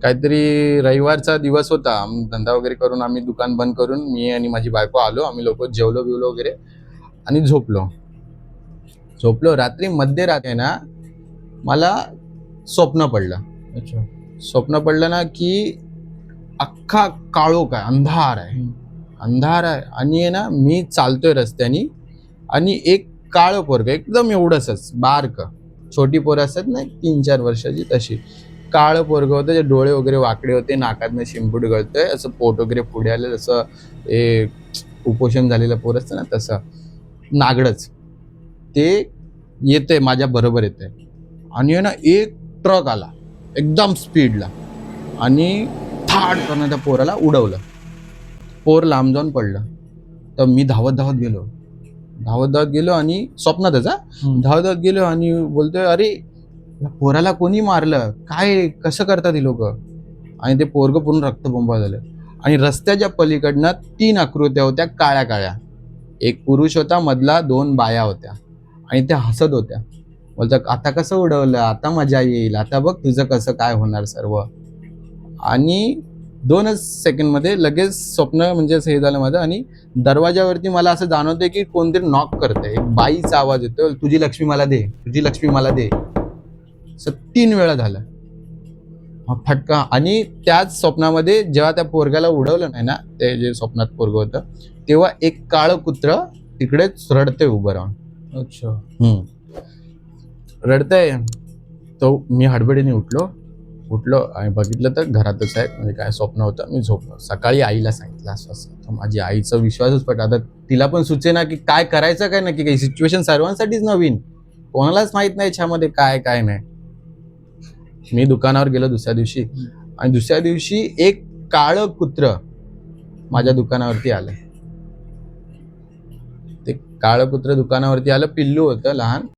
काहीतरी रविवारचा दिवस होता. धंदा वगैरे करून आम्ही दुकान बंद करून मी आणि माझी बायको आलो. आम्ही लोक जेवलो बिवलो वगैरे आणि झोपलो. रात्री मध्यरात्री ना मला स्वप्न पडलं. अच्छा. स्वप्न पडलं ना की अख्खा काळोख आहे, अंधार आहे आणि आहे ना मी चालतोय रस्त्यानी आणि एक काळं पोरग एकदम एवढंच बारक, छोटी पोरं असतात ना 3-4 वर्षाची, तशी काळं पोरग होतं. जे डोळे वगैरे वाकडे होते, नाकातनं शिंपूट गळतोय, असं पोट वगैरे पुढे आलं, जसं हे उपोषण झालेलं पोर असतं ना तसं नागडच. ते येते माझ्या बरोबर येते आणि आहे ना एक ट्रक आला एकदम स्पीडला आणि थाड करणं त्या पोराला उडवलं. पोर लांब जाऊन पडलं. तर मी धावत धावत गेलो आणि स्वप्नातच धावत गेलो आणि बोलतोय, अरे या पोराला कोणी मारलं, काय कसं करतात ही लोक. आणि ते पोरग पूर्ण रक्तबंबाळ झालं. आणि रस्त्याच्या पलीकडनं 3 आकृत्या होत्या काळ्या काळ्या. एक पुरुष होता, मधला 2 बाया होत्या आणि त्या हसत होत्या. बोलतात, आता कसं उडवलं, आता मजा येईल, आता बघ तुझं कसं काय होणार सर्व. आणि 2च सेकंडमध्ये लगेच स्वप्न म्हणजे असं हे झालं माझं. आणि दरवाजावरती मला असं जाणवतंय की कोणतरी नॉक करतंय. एक बाईचा आवाज येतोय, तुझी लक्ष्मी मला दे, तुझी लक्ष्मी मला दे. असं 3 वेळा झालं. फटका. आणि त्याच स्वप्नामध्ये जेव्हा त्या पोरग्याला उडवलं नाही ना, ते जे स्वप्नात पोरग होतं, तेव्हा एक काळं कुत्र तिकडेच रडतंय उभं राहून. अच्छा. रडतंय. तो मी हडबडीने उठलो आणि बघितलं तर घरातच आहे. म्हणजे काय स्वप्न होतं. मी झोपलो. सकाळी आईला सांगितलं असं. तर माझी आईचा विश्वासच पटला. आता तिला पण सुचेना की काय करायचं, काय नक्की. काही सिच्युएशन सर्वांसाठीच नवीन, कोणालाच माहित नाही याच्यामध्ये काय नाही. मी दुकानावर गेलो दुसऱ्या दिवशी आणि दुसऱ्या दिवशी एक काळं कुत्र माझ्या दुकानावरती आलं. ते काळं कुत्र दुकानावरती आलं. पिल्लू होतं लहान.